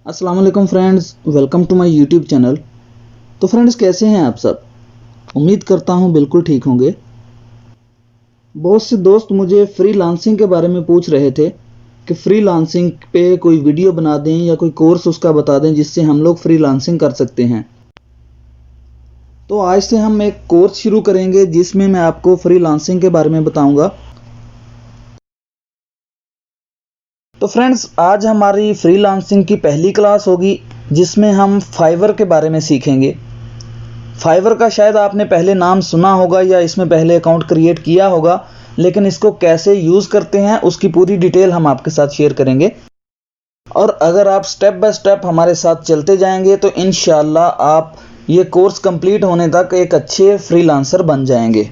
अस्सलाम वालेकुम friends, welcome to my YouTube channel. तो फ्रेंड्स, कैसे हैं आप सब? उम्मीद करता हूं बिल्कुल ठीक होंगे। बहुत से दोस्त मुझे फ्रीलांसिंग के बारे में पूछ रहे थे कि फ्रीलांसिंग पे कोई वीडियो बना दें या कोई कोर्स उसका बता दें जिससे हम लोग फ्रीलांसिंग कर सकते हैं। तो आज से हम एक कोर्स शुरू करेंगे जिसमें मैं आपको फ्रीलांसिंग के बारे में बताऊंगा। तो फ्रेंड्स, आज हमारी फ्रीलांसिंग की पहली क्लास होगी जिसमें हम फाइवर के बारे में सीखेंगे। फाइवर का शायद आपने पहले नाम सुना होगा या इसमें पहले अकाउंट क्रिएट किया होगा, लेकिन इसको कैसे यूज़ करते हैं उसकी पूरी डिटेल हम आपके साथ शेयर करेंगे। और अगर आप स्टेप बाय स्टेप हमारे साथ चलते जाएंगे तो इंशाल्लाह आप ये कोर्स कंप्लीट होने तक एक अच्छे फ्रीलांसर बन जाएंगे।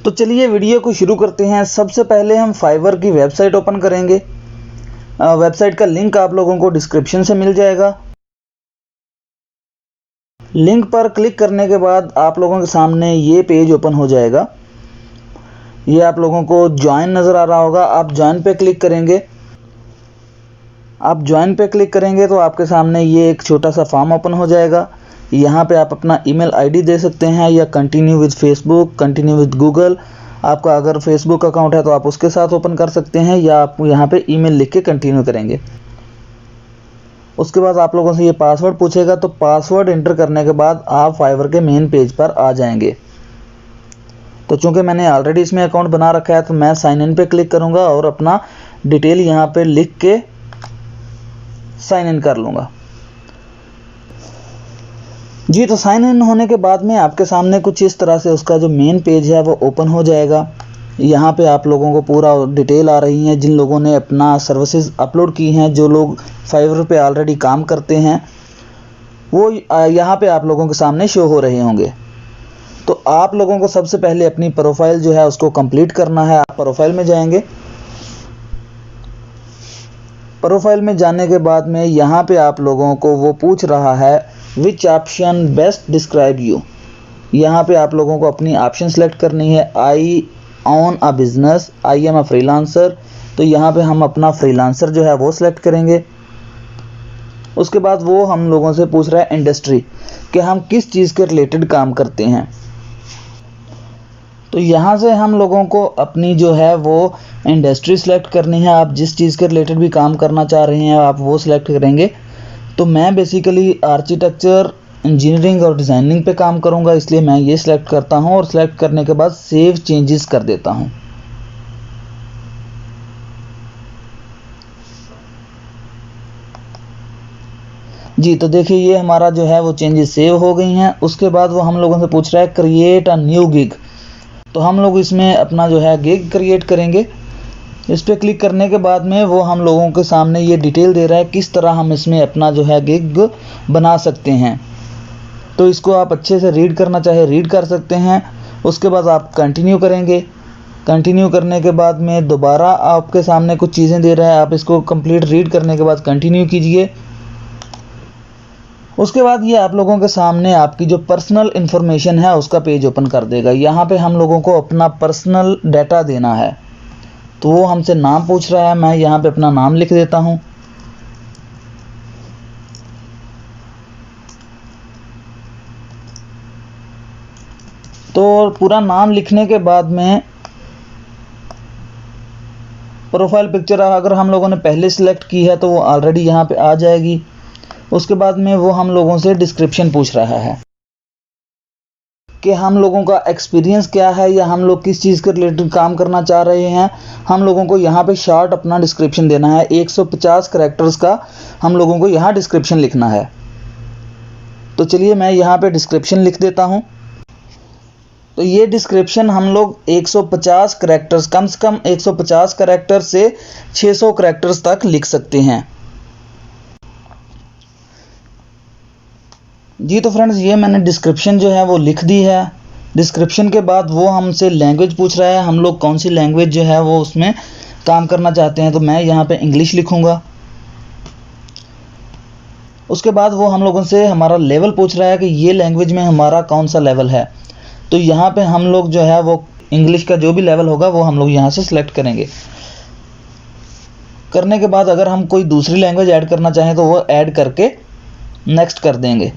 तो चलिए वीडियो को शुरू करते हैं। सबसे पहले हम फाइवर की वेबसाइट ओपन करेंगे। वेबसाइट का लिंक आप लोगों को डिस्क्रिप्शन से मिल जाएगा। लिंक पर क्लिक करने के बाद आप लोगों के सामने ये पेज ओपन हो जाएगा। ये आप लोगों को ज्वाइन नज़र आ रहा होगा। आप ज्वाइन पे क्लिक करेंगे। आप ज्वाइन पे क्लिक करेंगे तो आपके सामने ये एक छोटा सा फॉर्म ओपन हो जाएगा। यहाँ पे आप अपना ईमेल आईडी दे सकते हैं या continue with Facebook, continue with Google. आपका अगर फेसबुक अकाउंट है तो आप उसके साथ ओपन कर सकते हैं या आप यहाँ पे ईमेल लिख के कंटिन्यू करेंगे। उसके बाद आप लोगों से ये पासवर्ड पूछेगा, तो पासवर्ड एंटर करने के बाद आप फाइवर के मेन पेज पर आ जाएंगे। तो चूंकि मैंने ऑलरेडी इसमें अकाउंट बना रखा है तो मैं साइन इन पे क्लिक करूँगा और अपना डिटेल यहाँ पे लिख के साइन इन कर लूँगा। जी, तो साइन इन होने के बाद में आपके सामने कुछ इस तरह से उसका जो मेन पेज है वो ओपन हो जाएगा। यहाँ पे आप लोगों को पूरा डिटेल आ रही है जिन लोगों ने अपना सर्विसेज अपलोड की हैं। जो लोग फाइवर पे ऑलरेडी काम करते हैं वो यहाँ पे आप लोगों के सामने शो हो रहे होंगे। तो आप लोगों को सबसे पहले अपनी प्रोफाइल जो है उसको कंप्लीट करना है। आप प्रोफाइल में जाएंगे। प्रोफाइल में जाने के बाद में यहाँ पे आप लोगों को वो पूछ रहा है which option best describe you. यहाँ पे आप लोगों को अपनी ऑप्शन सेलेक्ट करनी है। I own a business, I am a freelancer. तो यहाँ पे हम अपना फ्रीलांसर जो है वो सिलेक्ट करेंगे। उसके बाद वो हम लोगों से पूछ रहा है इंडस्ट्री, कि हम किस चीज़ के रिलेटेड काम करते हैं। तो यहाँ से हम लोगों को अपनी जो है वो इंडस्ट्री सेलेक्ट करनी है। आप जिस चीज़ के रिलेटेड भी काम करना चाह रहे हैं आप वो सिलेक्ट करेंगे। तो मैं बेसिकली आर्किटेक्चर, इंजीनियरिंग और डिज़ाइनिंग पे काम करूँगा, इसलिए मैं ये सिलेक्ट करता हूँ और सिलेक्ट करने के बाद सेव चेंजेस कर देता हूँ। जी, तो देखिए ये हमारा जो है वो चेंजेस सेव हो गई हैं। उसके बाद वो हम लोगों से पूछ रहा है क्रिएट अ न्यू गिग। तो हम लोग इसमें अपना जो है गिग क्रिएट करेंगे। इस पर क्लिक करने के बाद में वो हम लोगों के सामने ये डिटेल दे रहा है किस तरह हम इसमें अपना जो है गिग बना सकते हैं। तो इसको आप अच्छे से रीड करना चाहे रीड कर सकते हैं। उसके बाद आप कंटिन्यू करेंगे। कंटिन्यू करने के बाद में दोबारा आपके सामने कुछ चीज़ें दे रहा है। आप इसको कंप्लीट रीड करने के बाद कंटिन्यू कीजिए। उसके बाद ये आप लोगों के सामने आपकी जो पर्सनल इन्फॉर्मेशन है उसका पेज ओपन कर देगा। यहाँ पे हम लोगों को अपना पर्सनल डाटा देना है। तो वो हमसे नाम पूछ रहा है। मैं यहाँ पे अपना नाम लिख देता हूँ। तो पूरा नाम लिखने के बाद में प्रोफाइल पिक्चर अगर हम लोगों ने पहले सिलेक्ट की है तो वो ऑलरेडी यहाँ पे आ जाएगी। उसके बाद में वो हम लोगों से डिस्क्रिप्शन पूछ रहा है कि हम लोगों का एक्सपीरियंस क्या है या हम लोग किस चीज़ के रिलेटेड काम करना चाह रहे हैं। हम लोगों को यहाँ पे शॉर्ट अपना डिस्क्रिप्शन देना है। 150 कैरेक्टर्स का हम लोगों को यहाँ डिस्क्रिप्शन लिखना है। तो चलिए मैं यहाँ पे डिस्क्रिप्शन लिख देता हूँ। तो ये डिस्क्रिप्शन हम लोग 150 कैरेक्टर्स, कम से कम 150 कैरेक्टर से 600 कैरेक्टर्स तक लिख सकते हैं। जी, तो फ्रेंड्स ये मैंने डिस्क्रिप्शन जो है वो लिख दी है। डिस्क्रिप्शन के बाद वो हमसे लैंग्वेज पूछ रहा है, हम लोग कौन सी लैंग्वेज जो है वो उसमें काम करना चाहते हैं। तो मैं यहाँ पे इंग्लिश लिखूँगा। उसके बाद वो हम लोगों से हमारा लेवल पूछ रहा है कि ये लैंग्वेज में हमारा कौन सा लेवल है। तो यहाँ पे हम लोग जो है वो इंग्लिश का जो भी लेवल होगा वो हम लोग यहाँ से सिलेक्ट करेंगे। करने के बाद अगर हम कोई दूसरी लैंग्वेज ऐड करना चाहें तो वो ऐड करके नेक्स्ट कर देंगे।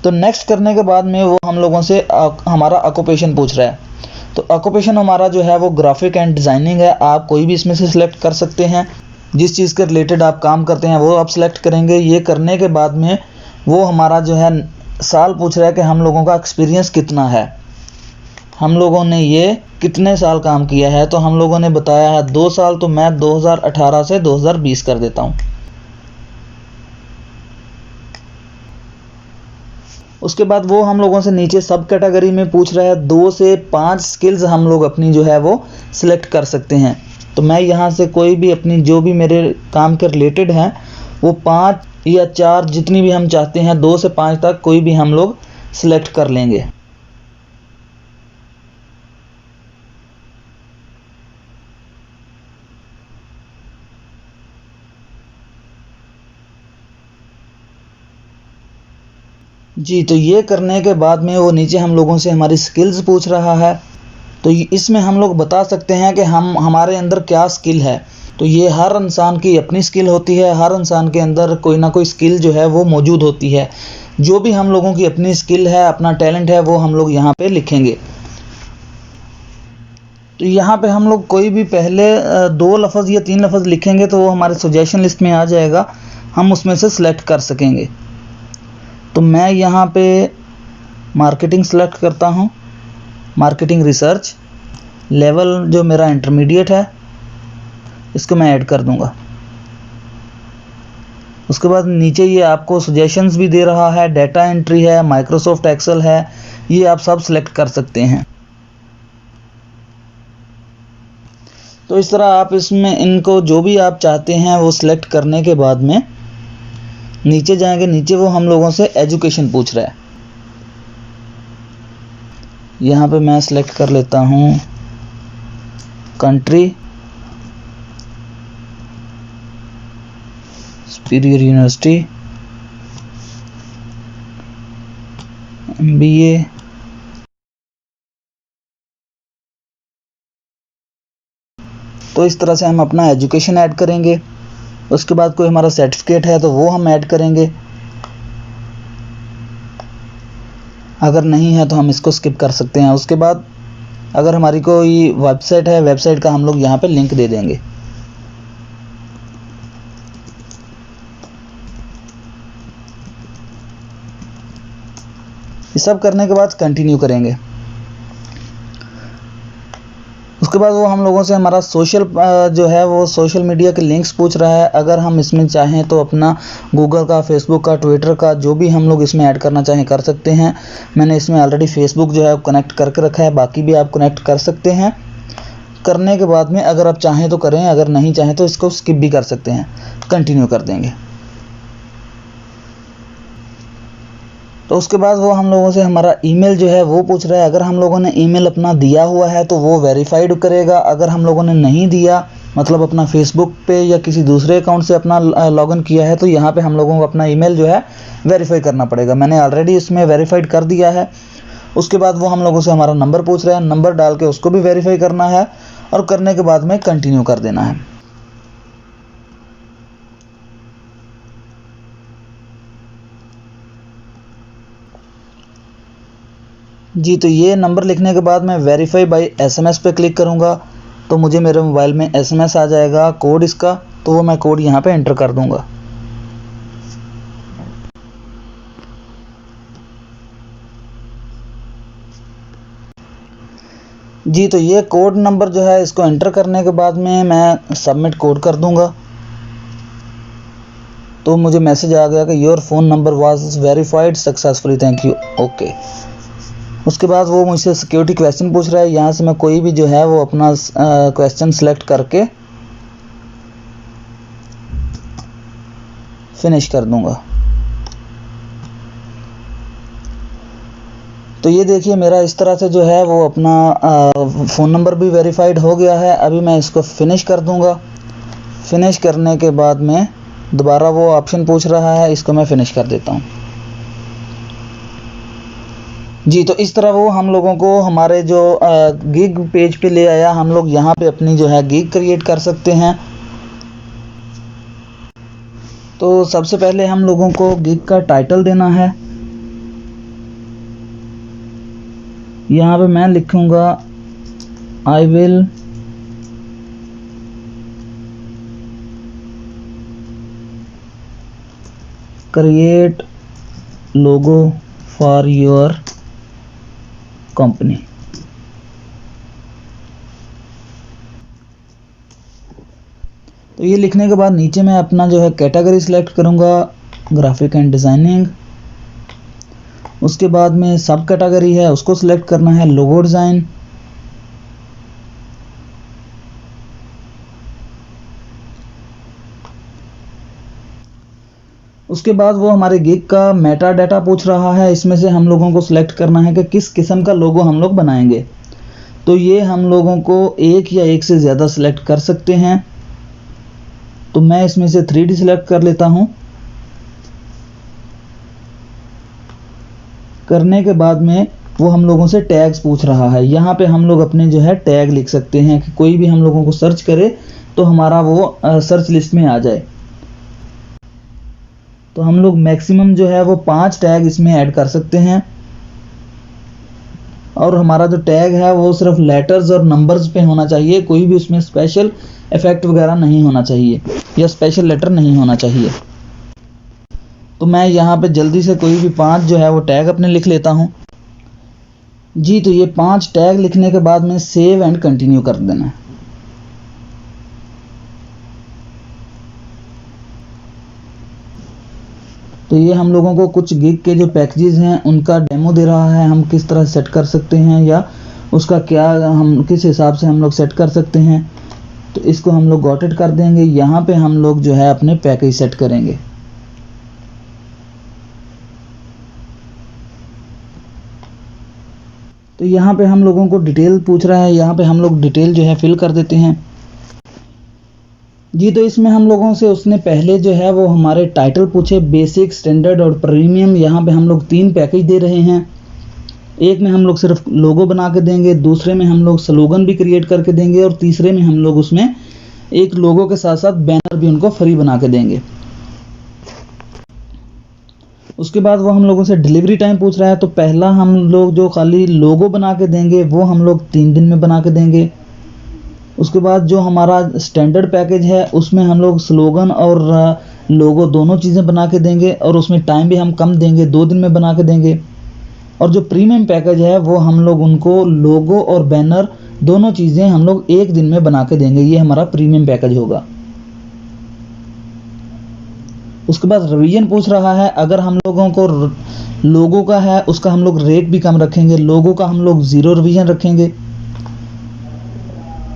तो नेक्स्ट करने के बाद में वो हम लोगों से हमारा ऑक्यूपेशन पूछ रहा है। तो ऑक्यूपेशन हमारा जो है वो ग्राफिक एंड डिज़ाइनिंग है। आप कोई भी इसमें से सिलेक्ट कर सकते हैं। जिस चीज़ के रिलेटेड आप काम करते हैं वो आप सिलेक्ट करेंगे। ये करने के बाद में वो हमारा जो है साल पूछ रहा है कि हम लोगों का एक्सपीरियंस कितना है, हम लोगों ने ये कितने साल काम किया है। तो हम लोगों ने बताया है 2 साल, तो मैं 2018 से 2020 कर देता हूँ। उसके बाद वो हम लोगों से नीचे सब कैटेगरी में पूछ रहा है 2 से 5 स्किल्स हम लोग अपनी जो है वो सिलेक्ट कर सकते हैं। तो मैं यहाँ से कोई भी अपनी जो भी मेरे काम के रिलेटेड हैं वो 5 या 4 जितनी भी हम चाहते हैं 2 से 5 तक कोई भी हम लोग सिलेक्ट कर लेंगे। जी, तो ये करने के बाद में वो नीचे हम लोगों से हमारी स्किल्स पूछ रहा है। तो इसमें हम लोग बता सकते हैं कि हमारे अंदर क्या स्किल है। तो ये हर इंसान की अपनी स्किल होती है, हर इंसान के अंदर कोई ना कोई स्किल जो है वो मौजूद होती है। जो भी हम लोगों की अपनी स्किल है, अपना टैलेंट है, वो हम लोग यहाँ पे लिखेंगे। तो यहाँ पे हम लोग कोई भी पहले 2 लफ्ज़ या 3 लफ्ज़ लिखेंगे तो वो हमारे सजेशन लिस्ट में आ जाएगा, हम उसमें से सिलेक्ट कर सकेंगे। तो मैं यहाँ पे मार्केटिंग सेलेक्ट करता हूँ, मार्केटिंग रिसर्च, लेवल जो मेरा इंटरमीडिएट है इसको मैं ऐड कर दूँगा। उसके बाद नीचे ये आपको सजेशंस भी दे रहा है, डाटा एंट्री है, माइक्रोसॉफ्ट एक्सेल है, ये आप सब सिलेक्ट कर सकते हैं। तो इस तरह आप इसमें इनको जो भी आप चाहते हैं वो सिलेक्ट करने के बाद में नीचे जाएंगे। नीचे वो हम लोगों से एजुकेशन पूछ रहा है। यहाँ पे मैं सिलेक्ट कर लेता हूँ कंट्री, सुपीरियर यूनिवर्सिटी, MBA, तो इस तरह से हम अपना एजुकेशन ऐड करेंगे। उसके बाद कोई हमारा सर्टिफिकेट है तो वो हम ऐड करेंगे, अगर नहीं है तो हम इसको स्किप कर सकते हैं। उसके बाद अगर हमारी कोई वेबसाइट है, वेबसाइट का हम लोग यहाँ पे लिंक दे देंगे। ये सब करने के बाद कंटिन्यू करेंगे। उसके बाद वो हम लोगों से हमारा सोशल जो है वो सोशल मीडिया के लिंक्स पूछ रहा है। अगर हम इसमें चाहें तो अपना गूगल का, फेसबुक का, ट्विटर का जो भी हम लोग इसमें ऐड करना चाहें कर सकते हैं। मैंने इसमें ऑलरेडी फेसबुक जो है कनेक्ट करके रखा है, बाकी भी आप कनेक्ट कर सकते हैं। करने के बाद में अगर आप चाहें तो करें, अगर नहीं चाहें तो इसको स्किप भी कर सकते हैं। कंटिन्यू कर देंगे। तो उसके बाद वो हम लोगों से हमारा ईमेल जो है वो पूछ रहा है। अगर हम लोगों ने ईमेल अपना दिया हुआ है तो वो वेरीफाइड करेगा। अगर हम लोगों ने नहीं दिया, मतलब अपना फेसबुक पे या किसी दूसरे अकाउंट से अपना लॉगिन किया है, तो यहाँ पे हम लोगों को अपना ईमेल जो है वेरीफाई करना पड़ेगा। मैंने ऑलरेडी इसमें वेरीफाइड कर दिया है। उसके बाद वो हम लोगों से हमारा नंबर पूछ रहा है, नंबर डाल के उसको भी वेरीफाई करना है और करने के बाद में कंटिन्यू कर देना है। जी, तो ये नंबर लिखने के बाद मैं वेरीफाई बाय SMS पे क्लिक करूँगा तो मुझे मेरे मोबाइल में SMS आ जाएगा कोड इसका, तो वो मैं कोड यहाँ पे एंटर कर दूँगा। जी, तो ये कोड नंबर जो है इसको एंटर करने के बाद में मैं सबमिट कोड कर दूँगा। तो मुझे मैसेज आ गया कि your phone number was verified successfully, thank you, okay. उसके बाद वो मुझसे सिक्योरिटी क्वेश्चन पूछ रहा है। यहाँ से मैं कोई भी जो है वो अपना क्वेश्चन सेलेक्ट करके फिनिश कर दूंगा। तो ये देखिए मेरा इस तरह से जो है वो अपना फ़ोन नंबर भी वेरीफाइड हो गया है। अभी मैं इसको फिनिश कर दूंगा। फिनिश करने के बाद में दोबारा वो ऑप्शन पूछ रहा है, इसको मैं फिनिश कर देता हूँ। जी, तो इस तरह वो हम लोगों को हमारे जो गिग पेज पे ले आया। हम लोग यहाँ पे अपनी जो है गिग क्रिएट कर सकते हैं। तो सबसे पहले हम लोगों को गिग का टाइटल देना है। यहाँ पे मैं लिखूँगा I will create logo for your company. तो ये लिखने के बाद नीचे मैं अपना जो है कैटेगरी सिलेक्ट करूँगा, ग्राफिक एंड डिज़ाइनिंग। उसके बाद में सब कैटेगरी है उसको सिलेक्ट करना है, लोगो डिज़ाइन। उसके बाद वो हमारे गिग का मेटा डाटा पूछ रहा है। इसमें से हम लोगों को सिलेक्ट करना है कि किस किस्म का लोगो हम लोग बनाएंगे। तो ये हम लोगों को एक या एक से ज़्यादा सिलेक्ट कर सकते हैं। तो मैं इसमें से 3D सिलेक्ट कर लेता हूँ। करने के बाद में वो हम लोगों से टैग्स पूछ रहा है। यहाँ पे हम लोग अपने जो है टैग लिख सकते हैं कि कोई भी हम लोगों को सर्च करे तो हमारा वो सर्च लिस्ट में आ जाए। तो हम लोग मैक्सिमम जो है वो 5 टैग इसमें ऐड कर सकते हैं। और हमारा जो टैग है वो सिर्फ लेटर्स और नंबर्स पे होना चाहिए, कोई भी उसमें स्पेशल इफेक्ट वगैरह नहीं होना चाहिए या स्पेशल लेटर नहीं होना चाहिए। तो मैं यहाँ पे जल्दी से कोई भी 5 जो है वो टैग अपने लिख लेता हूँ। जी, तो ये 5 टैग लिखने के बाद में सेव एंड कंटिन्यू कर देना है। तो ये हम लोगों को कुछ गिग के जो पैकेजेस हैं उनका डेमो दे रहा है, हम किस तरह सेट कर सकते हैं या उसका क्या हम किस हिसाब से हम लोग सेट कर सकते हैं। तो इसको हम लोग गॉट इट कर देंगे। यहाँ पे हम लोग जो है अपने पैकेज सेट करेंगे। तो यहाँ पे हम लोगों को डिटेल पूछ रहा है, यहाँ पे हम लोग डिटेल जो है फिल कर देते हैं। जी, तो इसमें हम लोगों से उसने पहले जो है वो हमारे टाइटल पूछे, बेसिक, स्टैंडर्ड और प्रीमियम। यहाँ पे हम लोग 3 पैकेज दे रहे हैं। एक में हम लोग सिर्फ लोगो बना के देंगे, दूसरे में हम लोग स्लोगन भी क्रिएट करके देंगे और तीसरे में हम लोग उसमें एक लोगो के साथ साथ बैनर भी उनको फ्री बना के देंगे। उसके बाद वो हम लोगों से डिलीवरी टाइम पूछ रहा है। तो पहला हम लोग जो खाली लोगो बना के देंगे वो हम लोग 3 दिन में बना के देंगे। उसके बाद जो हमारा स्टैंडर्ड पैकेज है उसमें हम लोग स्लोगन और लोगो दोनों चीज़ें बना के देंगे और उसमें टाइम भी हम कम देंगे, 2 दिन में बना के देंगे। और जो प्रीमियम पैकेज है वो हम लोग उनको लोगो और बैनर दोनों चीज़ें हम लोग 1 दिन में बना के देंगे। ये हमारा प्रीमियम पैकेज होगा। उसके बाद रिवीजन पूछ रहा है। अगर हम लोगों को लोगो का है उसका हम लोग रेट भी कम रखेंगे, लोगो का हम लोग 0 रिवीजन रखेंगे।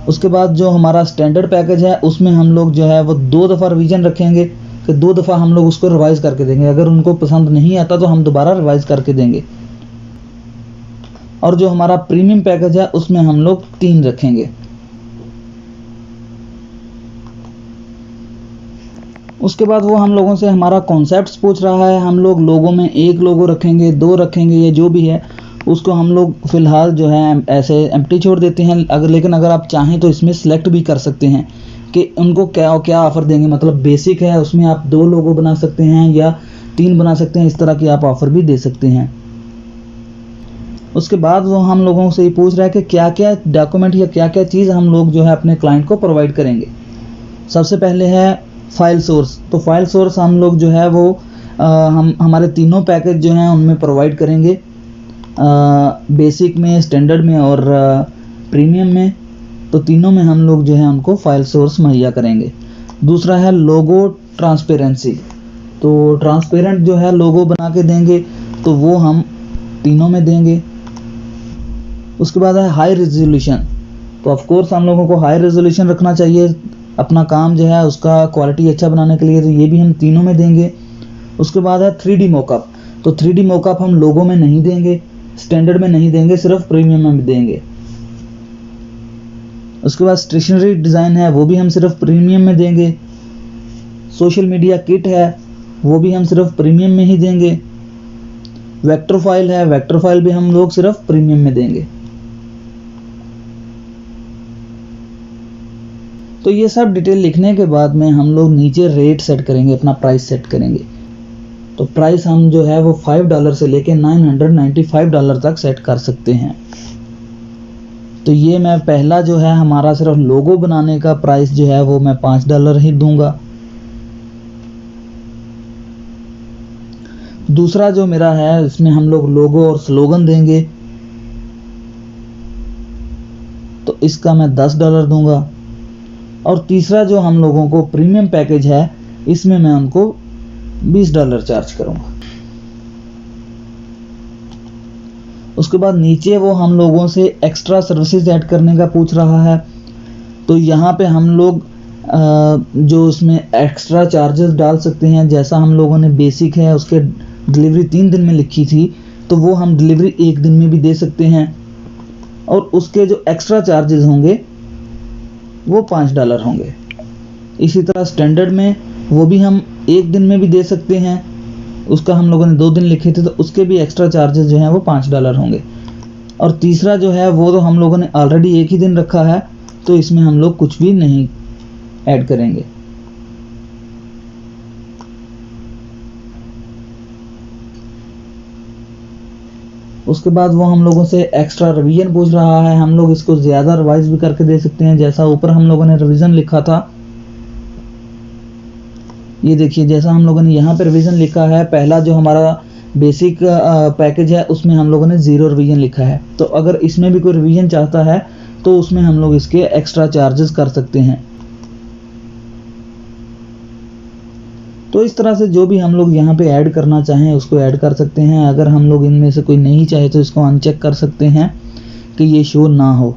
उसके बाद जो हमारा स्टैंडर्ड पैकेज है उसमें हम लोग जो है वो 2 दफ़ा रिवीजन रखेंगे कि 2 दफ़ा हम लोग उसको रिवाइज़ करके देंगे। अगर उनको पसंद नहीं आता तो हम दोबारा रिवाइज़ करके देंगे। और जो हमारा प्रीमियम पैकेज है उसमें हम लोग 3 रखेंगे। उसके बाद वो हम लोगों से हमारा कॉन्सेप्ट्स पूछ रहा है। हम लोग लोगों में 1 लोगो रखेंगे, 2 रखेंगे, या जो भी है उसको हम लोग फ़िलहाल जो है ऐसे एम्प्टी छोड़ देते हैं। लेकिन अगर आप चाहें तो इसमें सिलेक्ट भी कर सकते हैं कि उनको क्या क्या ऑफ़र देंगे। मतलब बेसिक है उसमें आप 2 लोगो बना सकते हैं या 3 बना सकते हैं, इस तरह की आप ऑफ़र भी दे सकते हैं। उसके बाद वो हम लोगों से ये पूछ रहा है कि क्या क्या डॉक्यूमेंट या क्या क्या चीज़ हम लोग जो है अपने क्लाइंट को प्रोवाइड करेंगे। सबसे पहले है फाइल सोर्स। तो फाइल सोर्स हम लोग जो है वो हम हमारे तीनों पैकेज जो हैं उनमें प्रोवाइड करेंगे, बेसिक में, स्टैंडर्ड में और प्रीमियम में। तो तीनों में हम लोग जो है उनको फाइल सोर्स मुहैया करेंगे। दूसरा है लोगो ट्रांसपेरेंसी। तो ट्रांसपेरेंट जो है लोगो बना के देंगे तो वो हम तीनों में देंगे। उसके बाद है हाई रेजोल्यूशन। तो ऑफ कोर्स हम लोगों को हाई रेजोल्यूशन रखना चाहिए अपना काम जो है उसका क्वालिटी अच्छा बनाने के लिए, तो ये भी हम तीनों में देंगे। उसके बाद है 3D मॉकअप। तो 3D मॉकअप हम लोगों में नहीं देंगे, स्टैंडर्ड में नहीं देंगे, सिर्फ प्रीमियम में देंगे। उसके बाद स्टेशनरी डिज़ाइन है वो भी हम सिर्फ प्रीमियम में देंगे। सोशल मीडिया किट है वो भी हम सिर्फ प्रीमियम में ही देंगे। वेक्टर फाइल है, वेक्टर फाइल भी हम लोग सिर्फ प्रीमियम में देंगे। तो ये सब डिटेल लिखने के बाद में हम लोग नीचे रेट सेट करेंगे, अपना प्राइस सेट करेंगे। तो प्राइस हम जो है वो $5 से लेके $995 तक सेट कर सकते हैं। तो ये मैं पहला जो है हमारा सिर्फ लोगो बनाने का प्राइस जो है वो मैं $5 ही दूंगा। दूसरा जो मेरा है इसमें हम लोग लोगो और स्लोगन देंगे, तो इसका मैं $10 दूंगा। और तीसरा जो हम लोगों को प्रीमियम पैकेज है इसमें मैं उनको $20 चार्ज करूंगा। उसके बाद नीचे वो हम लोगों से एक्स्ट्रा सर्विसेज ऐड करने का पूछ रहा है। तो यहाँ पे हम लोग जो इसमें एक्स्ट्रा चार्जेस डाल सकते हैं, जैसा हम लोगों ने बेसिक है उसके डिलीवरी 3 दिन में लिखी थी, तो वो हम डिलीवरी 1 दिन में भी दे सकते हैं। और उसके जो एक्स्ट्रा चार्जेस होंगे वो $5 होंगे। इसी तरह स्टैंडर्ड में वो भी हम 1 दिन में भी दे सकते हैं, उसका हम लोगों ने 2 दिन लिखे थे, तो उसके भी एक्स्ट्रा चार्जेस जो हैं वो $5 होंगे। और तीसरा जो है वो तो हम लोगों ने ऑलरेडी 1 ही दिन रखा है, तो इसमें हम लोग कुछ भी नहीं ऐड करेंगे। उसके बाद वो हम लोगों से एक्स्ट्रा रिवीजन पूछ रहा है। हम लोग इसको ज़्यादा रिवाइज भी करके दे सकते हैं, जैसा ऊपर हम लोगों ने रिवीजन लिखा था। ये देखिए जैसा हम लोगों ने यहाँ पे रिवीजन लिखा है, पहला जो हमारा बेसिक पैकेज है उसमें हम लोगों ने 0 रिवीजन लिखा है। तो अगर इसमें भी कोई रिवीजन चाहता है तो उसमें हम लोग इसके एक्स्ट्रा चार्जेस कर सकते हैं। तो इस तरह से जो भी हम लोग यहाँ पे ऐड करना चाहें उसको ऐड कर सकते हैं। अगर हम लोग इनमें से कोई नहीं चाहे तो इसको अनचेक कर सकते हैं कि ये शो ना हो।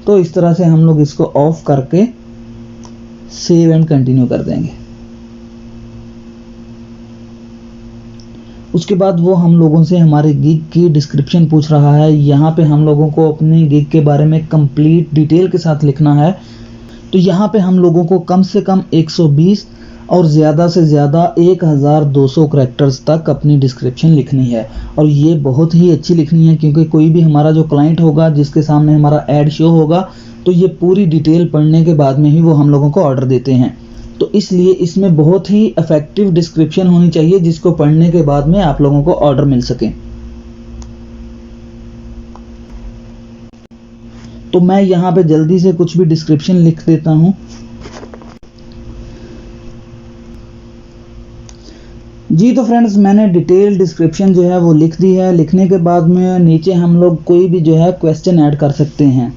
तो इस तरह से हम लोग इसको ऑफ करके सेव एंड कंटिन्यू कर देंगे। उसके बाद वो हम लोगों से हमारे गिग की डिस्क्रिप्शन पूछ रहा है। यहाँ पे हम लोगों को अपनी गिग के बारे में कंप्लीट डिटेल के साथ लिखना है। तो यहाँ पे हम लोगों को कम से कम 120 और ज़्यादा से ज़्यादा 1200 करैक्टर्स तक अपनी डिस्क्रिप्शन लिखनी है। और ये बहुत ही अच्छी लिखनी है, क्योंकि कोई भी हमारा जो क्लाइंट होगा जिसके सामने हमारा ऐड शो होगा, तो ये पूरी डिटेल पढ़ने के बाद में ही वो हम लोगों को ऑर्डर देते हैं। तो इसलिए इसमें बहुत ही इफेक्टिव डिस्क्रिप्शन होनी चाहिए, जिसको पढ़ने के बाद में आप लोगों को ऑर्डर मिल सके। तो मैं यहाँ पे जल्दी से कुछ भी डिस्क्रिप्शन लिख देता हूँ। जी तो फ्रेंड्स, मैंने डिटेल डिस्क्रिप्शन जो है वो लिख दी है। लिखने के बाद में नीचे हम लोग कोई भी जो है क्वेश्चन ऐड कर सकते हैं।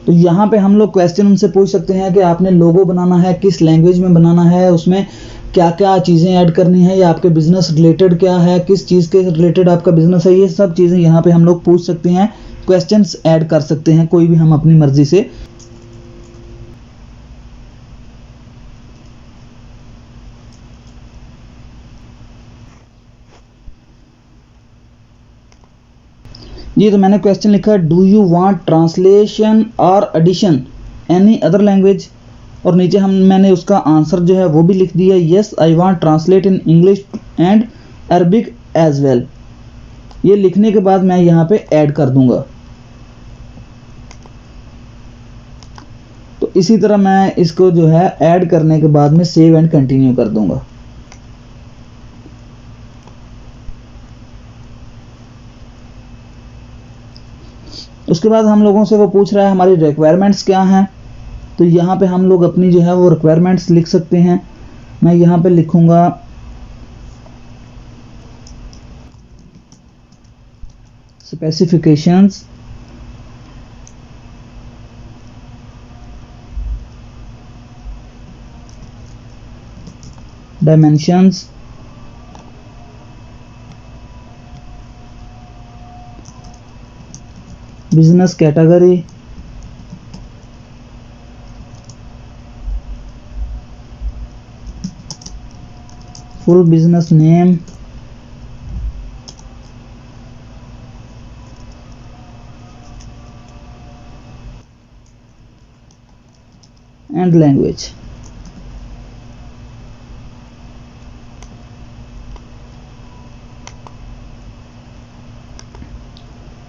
तो यहाँ पे हम लोग क्वेश्चन उनसे पूछ सकते हैं कि आपने लोगो बनाना है, किस लैंग्वेज में बनाना है, उसमें क्या क्या चीज़ें ऐड करनी है, या आपके बिजनेस रिलेटेड क्या है, किस चीज़ के रिलेटेड आपका बिजनेस है, ये सब चीज़ें यहाँ पे हम लोग पूछ सकते हैं। क्वेश्चंस ऐड कर सकते हैं कोई भी हम अपनी मर्जी से। जी तो मैंने क्वेश्चन लिखा, डू यू वांट ट्रांसलेशन और एडिशन एनी अदर लैंग्वेज। और नीचे मैंने उसका आंसर जो है वो भी लिख दिया, yes I want translate in English and Arabic as well. ये लिखने के बाद मैं यहाँ पे ऐड कर दूंगा। तो इसी तरह मैं इसको जो है ऐड करने के बाद में सेव एंड कंटिन्यू कर दूंगा। उसके बाद हम लोगों से वो पूछ रहा है हमारी रिक्वायरमेंट्स क्या हैं। तो यहाँ पे हम लोग अपनी जो है वो रिक्वायरमेंट्स लिख सकते हैं। मैं यहाँ पे लिखूँगा specifications, dimensions, business category, full business name, and language.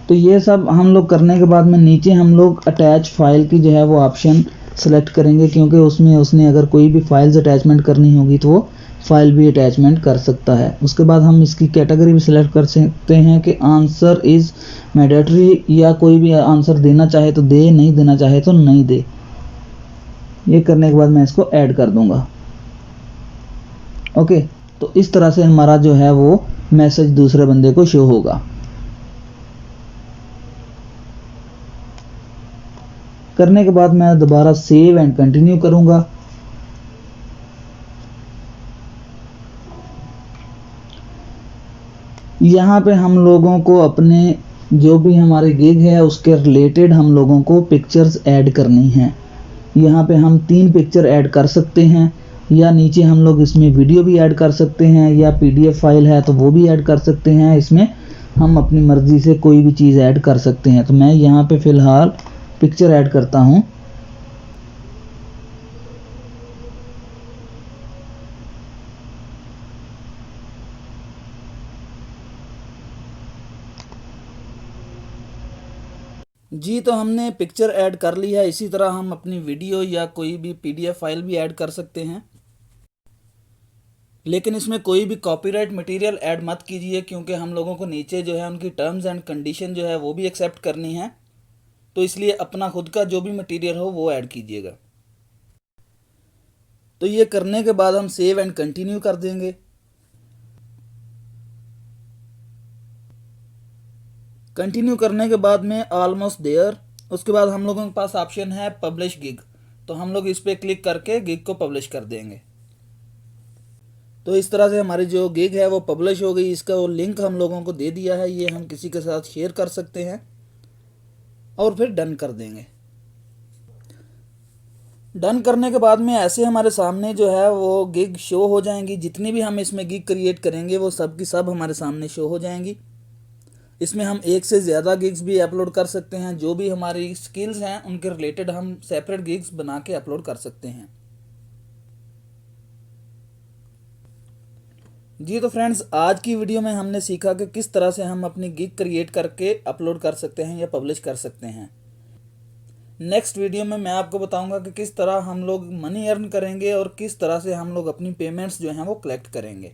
तो ये सब हम लोग करने के बाद में नीचे हम लोग अटैच फाइल की जो है वो ऑप्शन सेलेक्ट करेंगे, क्योंकि उसमें उसने अगर कोई भी फाइल्स अटैचमेंट करनी होगी तो वो फाइल भी अटैचमेंट कर सकता है। उसके बाद हम इसकी कैटेगरी भी सिलेक्ट कर सकते हैं कि आंसर इज़ मैंडेटरी, या कोई भी आंसर देना चाहे तो दे, नहीं देना चाहे तो नहीं दे। ये करने के बाद मैं इसको ऐड कर दूंगा। ओके, तो इस तरह से हमारा जो है वो मैसेज दूसरे बंदे को शो होगा। करने के बाद मैं दोबारा सेव एंड कंटिन्यू करूंगा। यहाँ पे हम लोगों को अपने जो भी हमारे गिग है उसके रिलेटेड हम लोगों को पिक्चर्स ऐड करनी हैं। यहाँ पे हम 3 पिक्चर ऐड कर सकते हैं, या नीचे हम लोग इसमें वीडियो भी ऐड कर सकते हैं, या पीडीएफ फाइल है तो वो भी ऐड कर सकते हैं। इसमें हम अपनी मर्ज़ी से कोई भी चीज़ ऐड कर सकते हैं। तो मैं यहाँ पे फ़िलहाल पिक्चर ऐड करता हूँ। जी, तो हमने पिक्चर ऐड कर ली है। इसी तरह हम अपनी वीडियो या कोई भी पीडीएफ फाइल भी ऐड कर सकते हैं, लेकिन इसमें कोई भी कॉपीराइट मटेरियल ऐड मत कीजिए, क्योंकि हम लोगों को नीचे जो है उनकी टर्म्स एंड कंडीशन जो है वो भी एक्सेप्ट करनी है। तो इसलिए अपना खुद का जो भी मटेरियल हो वो ऐड कीजिएगा। तो ये करने के बाद हम सेव एंड कंटिन्यू कर देंगे। कंटिन्यू करने के बाद में ऑलमोस्ट देयर, उसके बाद हम लोगों के पास ऑप्शन है पब्लिश गिग। तो हम लोग इस पर क्लिक करके गिग को पब्लिश कर देंगे। तो इस तरह से हमारी जो गिग है वो पब्लिश हो गई। इसका वो लिंक हम लोगों को दे दिया है, ये हम किसी के साथ शेयर कर सकते हैं और फिर डन कर देंगे। डन करने के बाद में ऐसे हमारे सामने जो है वो गिग शो हो जाएंगी। जितनी भी हम इसमें गिग क्रिएट करेंगे वो सब की सब हमारे सामने शो हो जाएंगी। इसमें हम एक से ज़्यादा गिग्स भी अपलोड कर सकते हैं। जो भी हमारी स्किल्स हैं उनके रिलेटेड हम सेपरेट गिग्स बना के अपलोड कर सकते हैं। जी, तो फ्रेंड्स आज की वीडियो में हमने सीखा कि किस तरह से हम अपनी गिग क्रिएट करके अपलोड कर सकते हैं या पब्लिश कर सकते हैं। नेक्स्ट वीडियो में मैं आपको बताऊंगा कि किस तरह हम लोग मनी अर्न करेंगे और किस तरह से हम लोग अपनी पेमेंट्स जो हैं वो कलेक्ट करेंगे।